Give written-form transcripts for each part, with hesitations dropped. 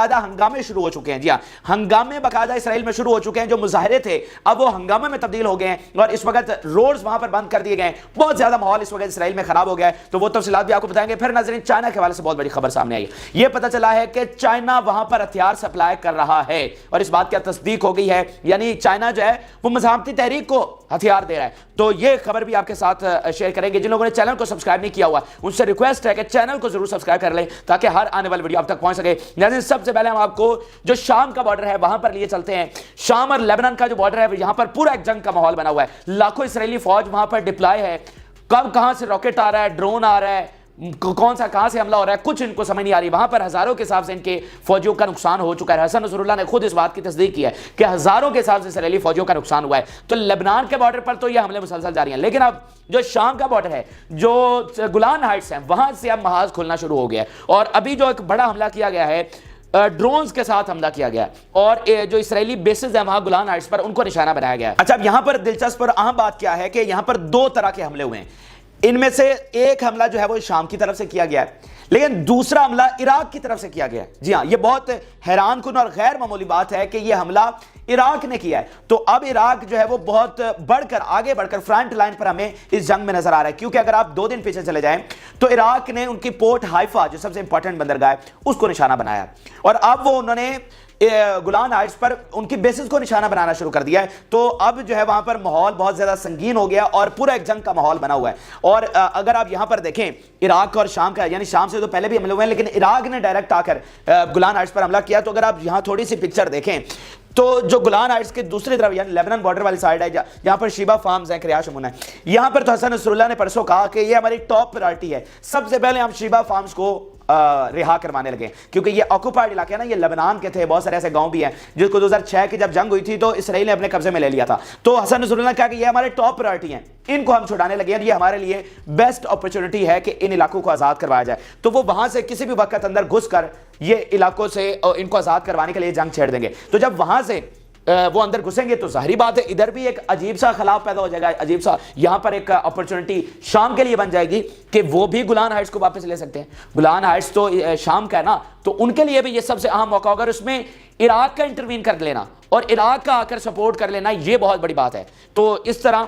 ہنگامے شروع ہو چکے ہیں. جی ہاں, ہنگامے باقاعدہ اسرائیل میں شروع ہو چکے ہیں. جو مظاہرے تھے اب وہ ہنگامے میں تبدیل ہو گئے ہیں اور اس وقت روڈز وہاں پر بند کر دیے گئے ہیں. بہت زیادہ ماحول اس وقت اسرائیل میں خراب ہو گیا ہے, تو وہ تفصیلات بھی آپ کو بتائیں گے. پھر ناظرین, چائنا کے حوالے سے بہت بڑی خبر سامنے آئی ہے. یہ پتہ چلا ہے کہ چائنا وہاں پر ہتھیار سپلائی کر رہا ہے اور اس بات کی تصدیق ہو گئی ہے, یعنی چائنا جو ہے وہ مزاحمتی تحریک کو ہتھیار دے رہا ہے. تو یہ خبر بھی آپ کے ساتھ شیئر کریں گے. جن لوگوں نے چینل کو سبسکرائب نہیں کیا ہوا ان سے ریکویسٹ ہے کہ چینل کو ضرور سبسکرائب کر لیں تاکہ ہر آنے والی ویڈیو آپ تک پہنچ سکے. ناظرین, سب سے پہلے ہم آپ کو جو شام کا بارڈر ہے وہاں پر لیے چلتے ہیں. شام اور لیبنان کا جو بارڈر ہے یہاں پر پورا ایک جنگ کا ماحول بنا ہوا ہے. لاکھوں اسرائیلی فوج وہاں پر ڈپلائی ہے. کب کہاں سے راکٹ آ رہا ہے, ڈرون آ رہا ہے, کون سا کہاں سے حملہ ہو رہا ہے, کچھ ان کو سمجھ نہیں آ رہی. وہاں پر ہزاروں کے حساب سے ان کے فوجیوں کا نقصان ہو چکا ہے. حسن نصر اللہ نے خود اس بات کی تصدیق کی ہے کہ ہزاروں کے حساب سے اسرائیلی فوجیوں کا نقصان ہوا ہے. تو لبنان کے بارڈر پر تو یہ حملے مسلسل جاری ہیں, لیکن اب جو شام کا بارڈر ہے, جو گولان ہائٹس ہیں, وہاں سے اب محاذ کھلنا شروع ہو گیا ہے. اور ابھی جو ایک بڑا حملہ کیا گیا ہے, ڈرونز کے ساتھ حملہ کیا گیا اور جو اسرائیلی بیسز ہیں وہاں گولان ہائٹس پر, ان کو نشانہ بنایا گیا ہے. اچھا, اب یہاں پر دلچسپ اور اہم بات کیا ہے کہ یہاں پر دو طرح کے حملے ہوئے ہیں. ان میں سے ایک حملہ جو ہے وہ شام کی طرف سے کیا گیا ہے, لیکن دوسرا حملہ عراق کی طرف سے کیا گیا ہے. جی ہاں, یہ بہت حیران کن اور غیر معمولی بات ہے کہ یہ حملہ عراق نے کیا ہے. تو اب عراق جو ہے وہ بہت آگے بڑھ کر فرنٹ لائن پر ہمیں اس جنگ میں نظر آ رہا ہے, کیونکہ اگر آپ 2 دن پیچھے چلے جائیں تو عراق نے ان کی پورٹ ہائفا, جو سب سے امپورٹنٹ بندرگاہ ہے, اس کو نشانہ بنایا اور اب وہ انہوں نے گولان ہائٹس پر ان کی بیسز کو نشانہ بنانا شروع کر دیا ہے. تو اب جو ہے وہاں پر ماحول بہت زیادہ سنگین ہو گیا اور پورا ایک جنگ کا ماحول بنا ہوا ہے. اور اگر آپ یہاں پر دیکھیں عراق اور شام کا, یعنی شام سے تو پہلے بھی حملے ہوئے ہیں لیکن عراق نے ڈائریکٹ آ کر گولان ہائٹس پر حملہ کیا. تو اگر آپ یہاں تھوڑی سی پکچر دیکھیں تو جو گولان ہائٹس کے دوسری طرف یعنی لیبنان بارڈر والی سائڈ ہے, جہاں پر شیبا فارمز ہیں, کریا شمون ہے, یہاں پر تو حسن نصر اللہ نے پرسوں کہا کہ یہ ہماری ٹاپ پرائرٹی ہے. سب سے پہلے ہم شیبا فارمز کو رہا کروانے لگے, کیونکہ یہ آکوپائڈ علاقے ہیں نا, یہ لبنان کے تھے. بہت سارے ایسے گاؤں بھی ہیں جس کو 2006 کی جب جنگ ہوئی تھی تو اسرائیل نے اپنے قبضے میں لے لیا تھا. تو حسن نصر اللہ نے کہا کہ یہ ہمارے ٹاپ پرائرٹی ہیں, ان کو ہم چھڑانے لگے ہیں, یہ ہمارے لیے بیسٹ اپرچونٹی ہے کہ ان علاقوں کو آزاد کروایا جائے. تو وہ وہاں سے کسی بھی وقت اندر گھس کر یہ علاقوں سے ان کو آزاد کروانے کے لیے جنگ چھیڑ دیں گے. تو جب وہاں سے وہ اندر گھسیں گے تو ظاہری بات ہے ادھر بھی ایک عجیب سا خلاف پیدا ہو جائے گا, عجیب سا یہاں پر ایک اپرچونٹی شام کے لیے بن جائے گی کہ وہ بھی گولان ہائٹس کو واپس لے سکتے ہیں. گولان ہائٹس تو شام کا ہے نا, تو ان کے لیے بھی یہ سب سے اہم موقع ہوگا. اور اس میں عراق کا انٹروین کر لینا اور عراق کا آ کر سپورٹ کر لینا, یہ بہت بڑی بات ہے. تو اس طرح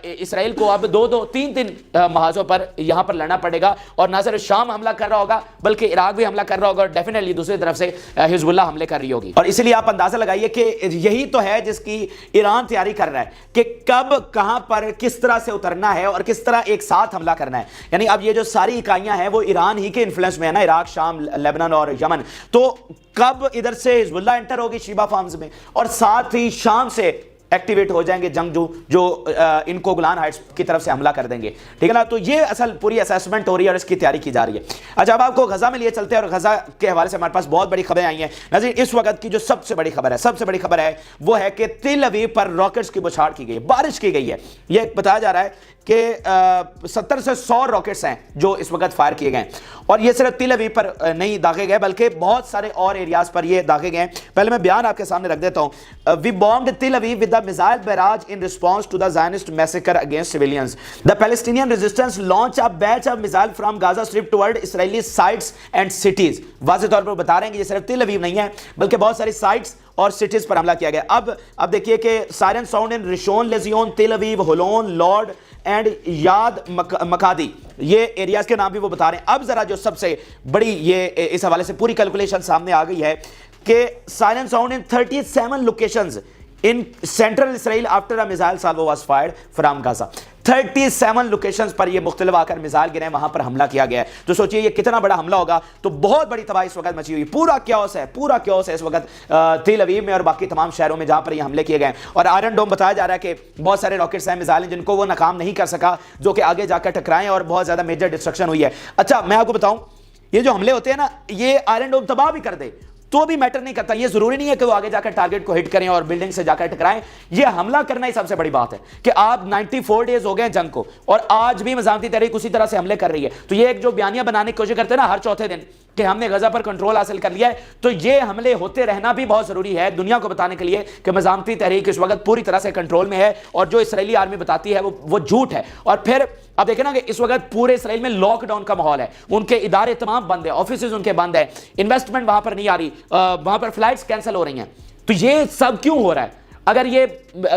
اسرائیل کو اب 2-3 محاذوں پر یہاں پر لڑنا پڑے گا, اور نہ صرف شام حملہ کر رہا ہوگا بلکہ عراق بھی حملہ کر رہا ہوگا, اور ڈیفینیٹلی دوسری طرف سے حزب اللہ حملے کر رہی ہوگی. اور اسی لیے آپ اندازہ لگائیے کہ یہی تو ہے جس کی ایران تیاری کر رہا ہے کہ کب کہاں پر کس طرح سے اترنا ہے اور کس طرح ایک ساتھ حملہ کرنا ہے. یعنی اب یہ جو ساری اکائیاں ہیں وہ ایران ہی کے انفلوئنس میں ہے نا, عراق, شام, لیبنان اور یمن. تو کب ادھر سے حزب اللہ انٹر ہوگی شیبا فارمز میں, اور ساتھ ہی شام سے ایکٹیویٹ ہو جائیں گے جنگجو جو ان کو گولان ہائٹس کی طرف سے حملہ کر دیں گے. ٹھیک ہے نا, تو یہ اصل پوری اسیسمنٹ ہو رہی ہے اور اس کی تیاری کی جا رہی ہے. اچھا, اب آپ کو غزہ میں لیے چلتے ہیں اور غزہ کے حوالے سے ہمارے پاس بہت بڑی خبریں آئی ہیں. ناظرین, اس وقت کی جو سب سے بڑی خبر ہے وہ ہے کہ تل اویو پر راکٹس کی بچھاڑ کی گئی, بارش کی گئی ہے. یہ بتایا جا رہا ہے کہ 70 سے 100 راکٹس ہیں جو اس وقت فائر کیے گئے ہیں, اور یہ صرف تل اویو پر نہیں داغے گئے بلکہ بہت سارے اور ایریاز پر یہ داغے گئے ہیں. پہلے میں بیان آپ کے سامنے رکھ دیتا ہوں. وی بومبڈ تل اویو with the missile barrage in response to the Zionist massacre against civilians. The Palestinian resistance launched a batch of missile from Gaza Strip toward Israeli sites and cities. واضح طور پر بتا رہے ہیں کہ یہ صرف تل اویو نہیں ہے بلکہ بہت ساری سائٹس اور سٹیز پر حملہ کیا گیا. اب دیکھیے کہ سائرن ساؤنڈ ان ریشون, لیزیون, تل اویو, ہولون, لارڈ اینڈ یاد مکادی, یہ ایریاز کے نام بھی وہ بتا رہے ہیں. اب ذرا جو سب سے بڑی یہ اس حوالے سے پوری کیلکولیشن سامنے آ گئی ہے کہ siren sound in 37 locations in central Israel after a missile salvo was fired from Gaza. 37 locations پر یہ مختلف آ کر میزائل گرے, وہاں پر حملہ کیا گیا ہے. تو سوچئے یہ کتنا بڑا حملہ ہوگا. تو بہت بڑی تباہی اس وقت مچی ہوئی, پورا کیوس ہے اس وقت تل اویو میں اور باقی تمام شہروں میں جہاں پر یہ حملے کیے گئے ہیں. اور آئرن ڈوم بتایا جا رہا ہے کہ بہت سارے راکٹس ہیں, میزائل ہیں جن کو وہ ناکام نہیں کر سکا, جو کہ آگے جا کر ٹکرائیں اور بہت زیادہ میجر ڈسٹرکشن ہوئی ہے. اچھا, میں آپ کو بتاؤں, یہ جو حملے ہوتے ہیں نا, یہ آئرن ڈوم تباہ بھی کر دے تو بھی میٹر نہیں کرتا. یہ ضروری نہیں ہے کہ وہ آگے جا کر ٹارگٹ کو ہٹ کریں اور بلڈنگ سے جا کر ٹکرائیں. یہ حملہ کرنا ہی سب سے بڑی بات ہے کہ آپ 94 ڈیز ہو گئے جنگ کو اور آج بھی مزاحمتی تحریک اسی طرح سے حملے کر رہی ہے. تو یہ ایک جو بیانیہ بنانے کی کوشش کرتے ہیں نا ہر چوتھے دن, کہ ہم نے غزہ پر کنٹرول حاصل کر لیا ہے، تو یہ حملے ہوتے رہنا بھی بہت ضروری ہے دنیا کو بتانے کے لیے کہ مزاحمتی تحریک اس وقت پوری طرح سے کنٹرول میں ہے، اور جو اسرائیلی آرمی بتاتی ہے وہ جھوٹ ہے۔ اور پھر اب دیکھیں نا کہ اس وقت پورے اسرائیل میں لاک ڈاؤن کا ماحول ہے، ان کے ادارے تمام بند ہیں، آفیسز ان کے بند ہیں، انویسٹمنٹ وہاں پر نہیں آ رہی، وہاں پر فلائٹس کینسل ہو رہی ہیں۔ تو یہ سب کیوں ہو رہا ہے؟ اگر یہ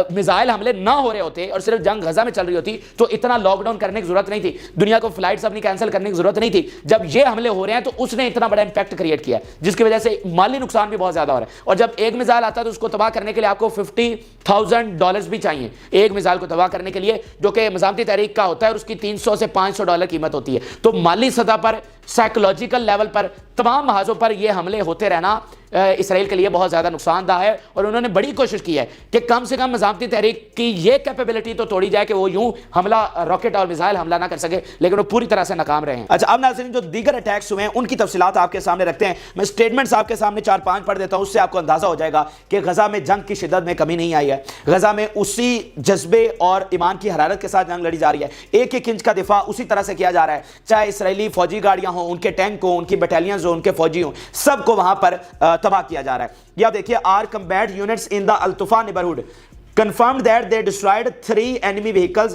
میزائل حملے نہ ہو رہے ہوتے اور صرف جنگ غزہ میں چل رہی ہوتی تو اتنا لاک ڈاؤن کرنے کی ضرورت نہیں تھی، دنیا کو فلائٹس اپنی کینسل کرنے کی ضرورت نہیں تھی۔ جب یہ حملے ہو رہے ہیں تو اس نے اتنا بڑا امپیکٹ کریٹ کیا ہے جس کی وجہ سے مالی نقصان بھی بہت زیادہ ہو رہا ہے۔ اور جب ایک میزائل آتا ہے تو اس کو تباہ کرنے کے لیے آپ کو $50,000 بھی چاہیے ایک میزائل کو تباہ کرنے کے لیے، جو کہ مزاحمتی تحریک کا ہوتا ہے، اور اس کی $300 سے $500 قیمت ہوتی ہے۔ تو مالی سطح پر، سائیکولوجیکل لیول پر، تمام محاذوں پر یہ حملے ہوتے رہنا اسرائیل کے لیے بہت زیادہ نقصان دہ ہے، اور انہوں نے بڑی کوشش کی ہے کہ کم سے کم مزاحمتی تحریک کی یہ کیپیبلٹی تو توڑی جائے کہ وہ یوں حملہ راکٹ اور میزائل حملہ نہ کر سکے، لیکن وہ پوری طرح سے ناکام رہے ہیں۔ اچھا، اب ناظرین جو دیگر اٹیکس ہوئے ہیں ان کی تفصیلات آپ کے سامنے رکھتے ہیں۔ میں سٹیٹمنٹس آپ کے سامنے 4-5 پڑھ دیتا ہوں، اس سے آپ کو اندازہ ہو جائے گا کہ غزہ میں جنگ کی شدت میں کمی نہیں آئی ہے۔ غزہ میں اسی جذبے اور ایمان کی حرارت کے ساتھ جنگ لڑی جا رہی ہے، ایک ایک انچ کا دفاع اسی طرح سے کیا جا رہا ہے، چاہے اسرائیلی فوجی گاڑیاں ہوں، ان کے ٹینک ہوں، ان کی بٹالینز ہوں، ان کے فوجی ہوں، سب کو وہاں پر تباہ کیا جا رہا ہے۔ یا دیکھیے، are combat units in the Al Tuffah neighbourhood confirmed that they destroyed 3 enemy vehicles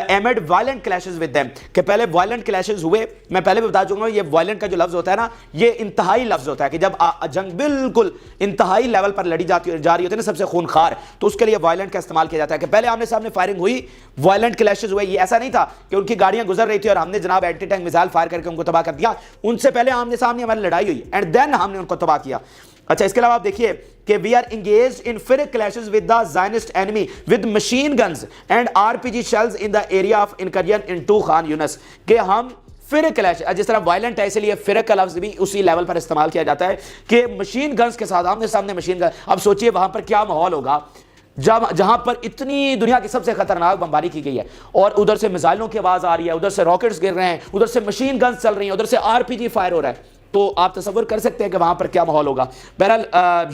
amid violent clashes with them، کہ پہلے violent clashes ہوئے۔ میں پہلے بھی بتا چکا ہوں، یہ violent کا جو لفظ ہوتا ہے نا، یہ انتہائی لفظ ہوتا ہے کہ جب جنگ بالکل انتہائی لیول پر لڑی جا رہی ہوتی ہے نا، سب سے خونخوار، تو اس کے لیے violent کا استعمال کیا جاتا ہے کہ پہلے آمنے سامنے فائرنگ ہوئی، violent clashes ہوئے۔ یہ ایسا نہیں تھا کہ ان کی گاڑیاں گزر رہی تھی اور ہم نے جناب اینٹی ٹینک میزائل فائر کر کے ان کو تباہ کر دیا، ان سے پہلے آمنے سامنے ہماری لڑائی ہوئی اینڈ دین ہم نے ان کو تباہ کیا۔ اچھا، اس کے علاوہ آپ دیکھیے کہ we are engaged in ferric clashes with the Zionist enemy with machine guns and RPG shells in the area of incursion into Khan Yunis، کہ ہم فرق کلیش، جس طرح وائلنٹ ہے، اس لیے فرق کا لفظ بھی اسی لیول پر استعمال کیا جاتا ہے کہ مشین گنز کے ساتھ آمنے سامنے مشین گن۔ اب سوچئے وہاں پر کیا ماحول ہوگا جہاں پر اتنی دنیا کی سب سے خطرناک بمباری کی گئی ہے، اور ادھر سے میزائلوں کی آواز آ رہی ہے، ادھر سے راکٹس گر رہے ہیں، ادھر سے مشین گنز چل رہی ہیں، ادھر سے RPG فائر ہو رہا ہے، تو آپ تصور کر سکتے ہیں کہ وہاں پر کیا ماحول ہوگا۔ بہرحال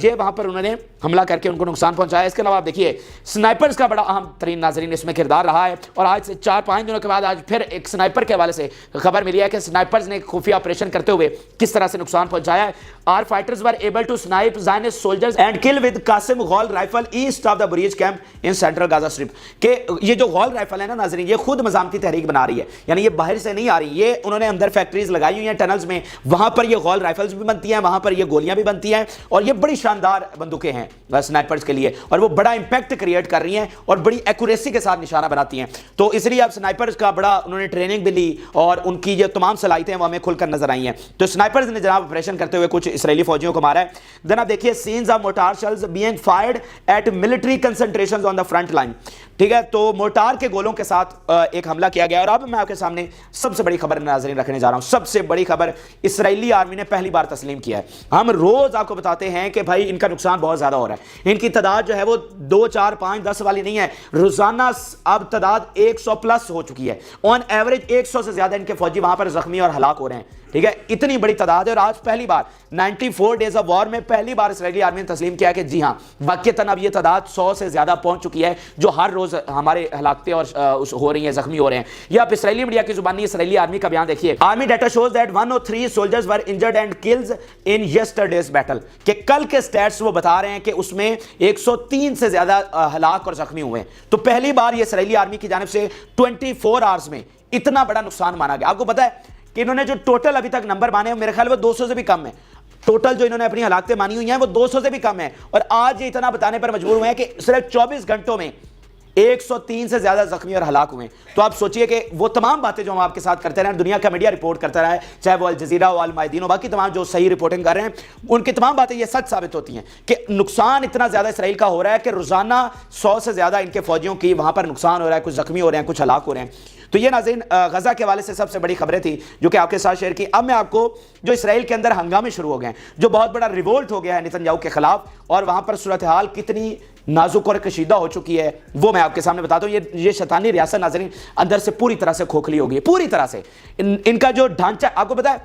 یہ وہاں پر انہوں نے حملہ کر کے ان کو نقصان پہنچایا۔ اس کے علاوہ آپ دیکھیے سنائپرز کا بڑا اہم ترین ناظرین اس میں کردار رہا ہے، اور آج سے 4-5 دنوں کے بعد آج پھر ایک سنائپر کے حوالے سے خبر ملی ہے کہ سنائپرز نے خفیہ آپریشن کرتے ہوئے کس طرح سے نقصان پہنچایا ہے۔ Our fighters were able to snipe Zionist soldiers and kill with Qasim Ghal rifle east of the Bureij camp in central Gaza Strip، کہ یہ جو غال رائفل ہے نا ناظرین، یہ خود مزاحمتی تحریک بنا رہی ہے، یعنی یہ باہر سے نہیں آ رہی، یہ انہوں نے اندر فیکٹریز لگائی ہوئی ہیں ٹنلز میں، وہاں پر یہ غال رائفلز بھی بنتی ہیں، وہاں پر یہ گولیاں بھی بنتی ہیں، اور یہ بڑی شاندار بندوقیں ہیں سنائپرز کے لیے، اور وہ بڑا امپیکٹ کریٹ کر رہی ہیں اور بڑی ایکوریسی کے ساتھ نشانہ بناتی ہیں۔ تو اس لیے اب سنائپرز کا بڑا انہوں نے ٹریننگ بھی لی، اور ان کی جو تمام صلاحیتیں وہ ہمیں کھل کر نظر آئی ہیں۔ تو سنائپرز نے جناب آپریشن کرتے ہوئے کچھ اسرائیلی فوجیوں کو مارا ہے۔ دین آپ دیکھیے scenes of mortar shells being fired at military concentrations on the front line, ٹھیک ہے، تو مورٹار کے گولوں کے ساتھ ایک حملہ کیا گیا۔ اور اب میں آپ کے سامنے سب سے بڑی خبر ناظرین رکھنے جا رہا ہوں، سب سے بڑی خبر اسرائیلی آرمی نے پہلی بار تسلیم کیا ہے۔ ہم روز آپ کو بتاتے ہیں کہ بھائی ان کا نقصان بہت زیادہ ہو رہا ہے، ان کی تعداد جو ہے وہ 2 4 5 10 والی نہیں ہے، روزانہ اب تعداد 100+ ہو چکی ہے، آن ایوریج 100 سے زیادہ ان کے فوجی وہاں پر زخمی اور ہلاک ہو رہے ہیں، ٹھیک ہے، اتنی بڑی تعداد ہے۔ اور آج پہلی بار 94 ڈیز آف وار میں پہلی بار اسرائیلی آرمی نے تسلیم کیا کہ جی ہاں واقعتاً اب یہ تعداد 100 سے زیادہ پہنچ چکی ہے جو ہر روز ہمارے ہلاکتیں اور ہو رہی ہیں، زخمی ہو رہے ہیں۔ یہ آپ اسرائیلی میڈیا کی زبانی اسرائیلی آرمی کا بیان دیکھیے، army data shows that 103 soldiers were injured and kills in yesterday's battle, کہ کل کے سٹیٹس وہ بتا رہے ہیں کہ اس میں 103 سے زیادہ ہلاک اور زخمی ہوئے ہیں۔ تو پہلی بار یہ اسرائیلی آرمی کی جانب سے 24 آورز میں اتنا بڑا نقصان مانا گیا۔ آپ کو پتا ہے کہ انہوں نے جو ٹوٹل ابھی تک نمبر مانے ہیں میرے خیال وہ 200 سے بھی کم ہے، ٹوٹل جو انہوں نے اپنی ہلاکتیں مانی ہوئی ہیں وہ 200 سے بھی کم ہے، اور آج یہ اتنا بتانے پر مجبور ہوئے ہیں کہ صرف 24 گھنٹوں میں 103 سے زیادہ زخمی اور ہلاک ہوئے ہیں۔ تو آپ سوچئے کہ وہ تمام باتیں جو ہم آپ کے ساتھ کرتے رہے ہیں، دنیا کا میڈیا رپورٹ کرتا رہا ہے، چاہے وہ الجزیرہ ہو، المائدین ہو، باقی تمام جو صحیح رپورٹنگ کر رہے ہیں، ان کی تمام باتیں یہ سچ ثابت ہوتی ہیں کہ نقصان اتنا زیادہ اسرائیل کا ہو رہا ہے کہ روزانہ 100 سے زیادہ ان کے فوجیوں کی وہاں پر نقصان ہو رہا ہے، کچھ زخمی ہو رہے ہیں، کچھ ہلاک ہو رہے ہیں۔ تو یہ ناظرین غزہ کے حوالے سے سب سے بڑی خبریں تھی جو کہ آپ کے ساتھ شیئر کی۔ اب میں آپ کو جو اسرائیل کے اندر ہنگامے شروع ہو گئے ہیں، جو بہت بڑا ریولٹ ہو گیا ہے نیتن یاہو کے خلاف، اور وہاں پر صورتحال کتنی نازک اور کشیدہ ہو چکی ہے، وہ میں آپ کے سامنے بتاتا ہوں۔ یہ شیطانی ریاست ناظرین اندر سے پوری طرح سے کھوکھلی ہو گئی ہے، پوری طرح سے۔ ان کا جو ڈھانچہ، آپ کو پتا ہے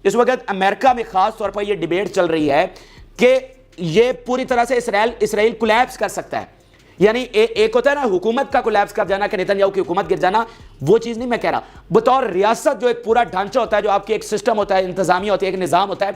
اس وقت امریکہ میں خاص طور پر یہ ڈیبیٹ چل رہی ہے کہ یہ پوری طرح سے اسرائیل کولیپس کر سکتا ہے، یعنی ایک ہوتا ہے نا حکومت کا کولیپس کر جانا کہ نیتن یاہو کی حکومت گر جانا, وہ چیز نہیں میں کہہ رہا. بطور ریاست جو ایک پورا ڈھانچہ ہوتا ہے, جو آپ کی ایک سسٹم ہوتا ہے, انتظامیہ ہوتی ہے, ایک نظام ہوتا ہے,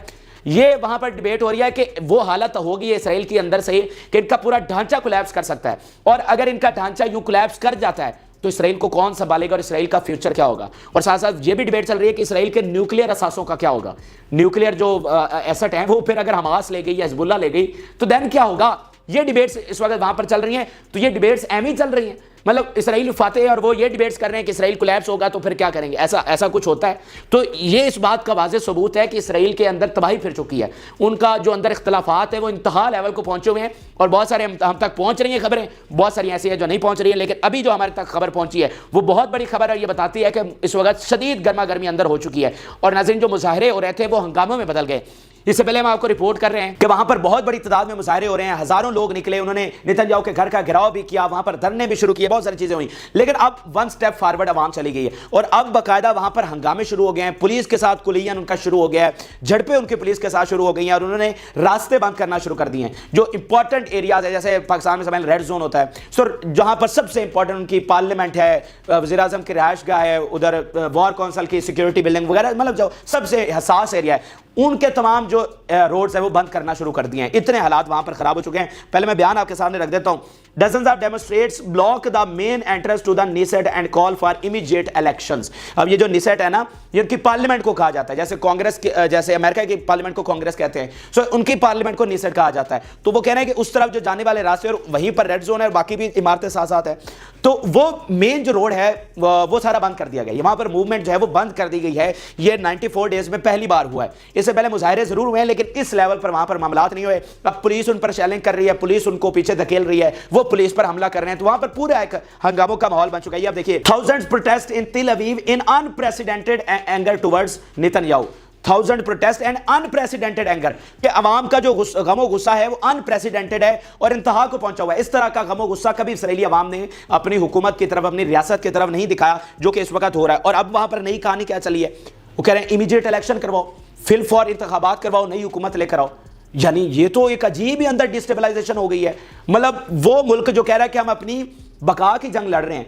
یہ وہاں پر ڈیبیٹ ہو رہی ہے کہ وہ حالت ہوگی اسرائیل کے اندر سے کہ ان کا پورا ڈھانچہ کولیپس کر سکتا ہے, اور اگر ان کا ڈھانچہ یوں کولیپس کر جاتا ہے تو اسرائیل کو کون سنبھالے گا اور اسرائیل کا فیوچر کیا ہوگا. اور ساتھ ساتھ یہ بھی ڈیبیٹ چل رہی ہے کہ اسرائیل کے نیوکلیئر اثاثوں کا کیا ہوگا, نیوکلیئر جو ایسٹ ہیں وہ پھر اگر حماس لے گئی یا حزب اللہ لے گئی تو دین کیا ہوگا. یہ ڈیبیٹس اس وقت وہاں پر چل رہی ہیں, تو یہ ڈیبیٹس اہم ہی چل رہی ہیں. مطلب اسرائیل فاتح اور وہ یہ ڈیبیٹس کر رہے ہیں کہ اسرائیل کولیپس ہوگا تو پھر کیا کریں گے, ایسا کچھ ہوتا ہے. تو یہ اس بات کا واضح ثبوت ہے کہ اسرائیل کے اندر تباہی پھر چکی ہے. ان کا جو اندر اختلافات ہیں وہ انتہا لیول کو پہنچے ہوئے ہیں, اور بہت سارے ہم تک پہنچ رہی ہیں خبریں, بہت ساری ایسی ہیں جو نہیں پہنچ رہی ہیں, لیکن ابھی جو ہمارے تک خبر پہنچی ہے وہ بہت بڑی خبر ہے. یہ بتاتی ہے کہ اس وقت شدید گرما گرمی اندر ہو چکی ہے, اور ناظرین جو مظاہرے ہو رہے تھے وہ ہنگاموں میں بدل گئے. اس سے پہلے ہم آپ کو رپورٹ کر رہے ہیں کہ وہاں پر بہت بڑی تعداد میں مظاہرے ہو رہے ہیں, ہزاروں لوگ نکلے, انہوں نے نیتن یاہو کے گھر کا گھراؤ بھی کیا, وہاں پر دھرنے بھی شروع کیے, بہت ساری چیزیں ہوئی. لیکن اب ون سٹیپ فارورڈ عوام چلی گئی ہے, اور اب باقاعدہ وہاں پر ہنگامے شروع ہو گئے ہیں, پولیس کے ساتھ کلیاً ان کا شروع ہو گیا ہے, جھڑپیں ان کی پولیس کے ساتھ شروع ہو گئی ہیں, اور انہوں نے راستے بند کرنا شروع کر دیے ہیں جو امپورٹنٹ ایریاز ہے. جیسے پاکستان میں سمجھ ریڈ زون ہوتا ہے, سو جہاں پر سب سے امپورٹنٹ ان کی پارلیمنٹ ہے, وزیر اعظم کی رہائش گاہ ہے, ادھر وار کونسل کی سیکیورٹی بلڈنگ وغیرہ, مطلب جو سب سے حساس ایریا ہے, ان کے تمام جو روڈز ہیں وہ بند کرنا شروع کر دیے ہیں. اتنے حالات وہاں پر خراب ہو چکے ہیں. پہلے میں بیان آپ کے سامنے رکھ دیتا ہوں. Dozens of demonstrators block the main entrance to the Knesset and call for immediate elections. اب یہ جو نیسیٹ ہے نا, یہ ان کی پارلیمنٹ کو کہا جاتا ہے, جیسے کانگریس جیسے امریکہ کی پارلیمنٹ کو کانگریس کہتے ہیں, سو ان کی پارلیمنٹ کو نیسیٹ کہا جاتا ہے. تو وہ کہہ رہے ہیں کہ اس طرف جو جانے والے راستے, اور وہیں پر ریڈ زون ہے اور باقی بھی عمارتیں ساتھ ساتھ ہیں, تو وہ مین جو روڈ ہے وہ سارا بند کر دیا گیا. وہاں پر موومنٹ جو ہے وہ بند کر دی گئی ہے. یہ 94 ڈیز میں پہلی بار ہوا ہے. اس سے پہلے مظاہرے ضرور ہوئے ہیں, لیکن اس لیول پر وہاں پر معاملات نہیں ہوئے. اب پولیس ان پر شیلنگ کر رہی ہے, پولیس ان کو پیچھے دھکیل رہی ہے, وہ پولیس پر حملہ کر رہے ہیں, تو وہاں پر پورا ایک ہنگاموں کا ماحول بن چکا ہے. اب دیکھیے, thousands protest in Tel Aviv in unprecedented anger towards Netanyahu. Thousand protest and unprecedented anger, کہ عوام کا جو غم و غصہ ہے وہ unprecedented ہے اور انتہا کو پہنچا ہوا ہے. اس طرح کا غم و غصہ کبھی اسرائیلی عوام نے اپنی حکومت کی طرف, اپنی ریاست کی طرف نہیں دکھایا, جو کہ اس وقت ہو رہا ہے. اور اب وہاں پر نئی کہانی کیا چلی ہے, وہ کہہ رہے ہیں امیڈیٹ الیکشن کرواؤ, فی الفور انتخابات کرواؤ, نئی حکومت لے کر آؤ. یعنی یہ تو ایک عجیب ہی اندر ڈسٹیبلائزیشن ہو گئی ہے. مطلب وہ ملک جو کہہ رہا ہے کہ ہم اپنی بقا کی جنگ لڑ رہے ہیں,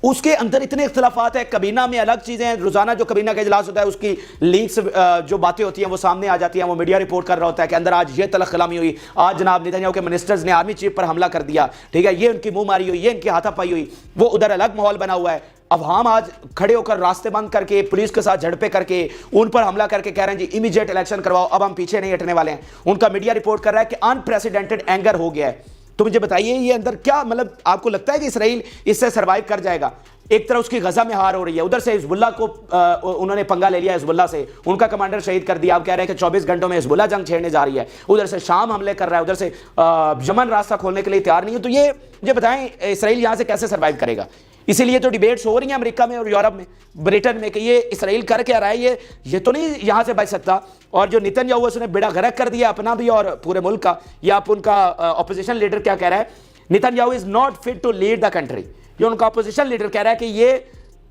اس کے اندر اتنے اختلافات ہیں. کابینہ میں الگ چیزیں ہیں, روزانہ جو کابینہ کا اجلاس ہوتا ہے اس کی لیکس جو باتیں ہوتی ہیں وہ سامنے آ جاتی ہیں, وہ میڈیا رپورٹ کر رہا ہوتا ہے کہ اندر آج یہ تلخ کلامی ہوئی, آج جناب نیتن یاہو کے منسٹرز نے آرمی چیف پر حملہ کر دیا, ٹھیک ہے, یہ ان کی منہ ماری ہوئی, یہ ان کی ہاتھا پائی ہوئی, وہ ادھر الگ ماحول بنا ہوا ہے. اب ہم آج کھڑے ہو کر راستے بند کر کے, پولیس کے ساتھ جھڑپیں کر کے, ان پر حملہ کر کے کہہ رہے ہیں جی امیڈیٹ الیکشن کرواؤ, اب ہم پیچھے نہیں ہٹنے والے ہیں. ان کا میڈیا رپورٹ کر رہا ہے کہ انپریسیڈنٹڈ اینگر ہو گیا ہے. تو مجھے بتائیے یہ اندر کیا, مطلب آپ کو لگتا ہے کہ اسرائیل اس سے سروائیو کر جائے گا؟ ایک طرف اس کی غزہ میں ہار ہو رہی ہے, ادھر سے حزب اللہ کو انہوں نے پنگا لے لیا, حزب اللہ سے ان کا کمانڈر شہید کر دیا. آپ کہہ رہے ہیں کہ 24 گھنٹوں میں حزب اللہ جنگ چھیڑنے جا رہی ہے, ادھر سے شام حملے کر رہا ہے, ادھر سے یمن راستہ کھولنے کے لیے تیار نہیں ہے. تو یہ مجھے بتائیں اسرائیل یہاں سے کیسے سروائیو کرے گا؟ اسی لیے تو ڈیبیٹس ہو رہی ہیں امریکہ میں اور یورپ میں, برٹن میں, کہ یہ اسرائیل کر کے آ رہا ہے, یہ تو نہیں یہاں سے بچ سکتا. اور جو نیتن یاہو اس نے بیڑا غرق کر دیا اپنا بھی اور پورے ملک کا. یا آپ ان کا اپوزیشن لیڈر کیا کہہ رہا ہے, Netanyahu is not fit to lead the country. یہ ان کا اپوزیشن لیڈر کہہ رہا ہے کہ یہ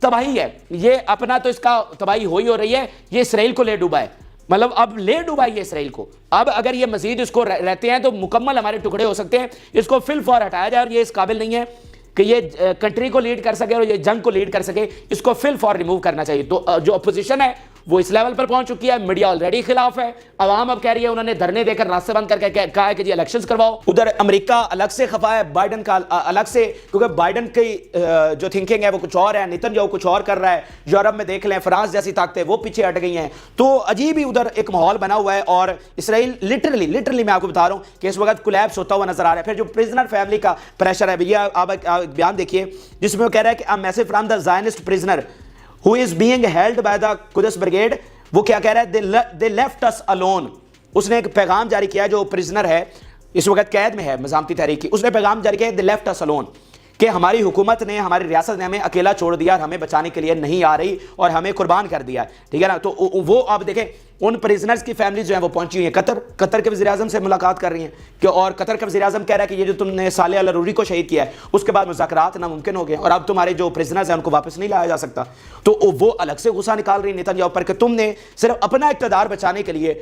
تباہی ہے, یہ اپنا تو اس کا تباہی ہو ہی ہو رہی ہے, یہ اسرائیل کو لے ڈوبا ہے. مطلب اب لے ڈوبائی ہے اسرائیل کو. اب اگر یہ مزید اس کو رہتے ہیں تو مکمل ہمارے ٹکڑے ہو سکتے ہیں. اس کو فل فور ہٹایا جائے, اور یہ اس قابل نہیں ہے کہ یہ کنٹری کو لیڈ کر سکے اور یہ جنگ کو لیڈ کر سکے. اس کو فل فور ریموو کرنا چاہیے. تو جو اپوزیشن ہے وہ اس لیول پر پہنچ چکی ہے, میڈیا آلریڈی خلاف ہے, عوام اب کہہ رہی ہے, انہوں نے دھرنے دے کر راستے بند کر کے کہا ہے کہ جی الیکشنز کرواؤ. ادھر امریکہ الگ سے خفا ہے, بائیڈن کا الگ سے, کیونکہ بائیڈن کی جو تھنکنگ ہے وہ کچھ اور ہے, نیتن یاہو کچھ اور کر رہا ہے. یورپ میں دیکھ لیں, فرانس جیسی طاقتیں وہ پیچھے ہٹ گئی ہیں. تو عجیب ہی ادھر ایک ماحول بنا ہوا ہے, اور اسرائیل لٹرلی میں آپ کو بتا رہا ہوں کہ اس وقت کولیپس ہوتا ہوا نظر آ رہا ہے. پھر جو پریزنر فیملی کا پریشر ہے, بھیا آپ بیان دیکھیے جس میں وہ کہہ رہا ہے کہ a message from the Zionist prisoner who is being held by the Quds Brigade. وہ کیا کہہ رہا ہے, they left us alone. اس نے ایک پیغام جاری کیا, جو پریزنر ہے اس وقت قید میں ہے مزاحمتی تحریک کی, اس نے پیغام جاری کیا they left us alone, کہ ہماری حکومت نے, ہماری ریاست نے ہمیں اکیلا چھوڑ دیا, اور ہمیں بچانے کے لیے نہیں آ رہی, اور ہمیں قربان کر دیا. ٹھیک ہے نا. تو وہ آپ دیکھیں ان پریزنرز کی فیملیز جو ہیں وہ پہنچی ہوئی ہیں قطر کے وزیر اعظم سے ملاقات کر رہی ہیں, کہ اور قطر کا وزیر اعظم کہہ رہا ہے کہ یہ جو تم نے صالح العروری کو شہید کیا ہے اس کے بعد مذاکرات ناممکن ہو گئے, اور اب تمہارے جو پریزنرز ہیں ان کو واپس نہیں لایا جا سکتا. تو وہ الگ سے غصہ نکال رہی نیتن یاہو پر کہ تم نے صرف اپنا اقتدار بچانے کے لیے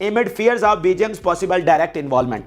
amid fears of Beijing's possible direct involvement।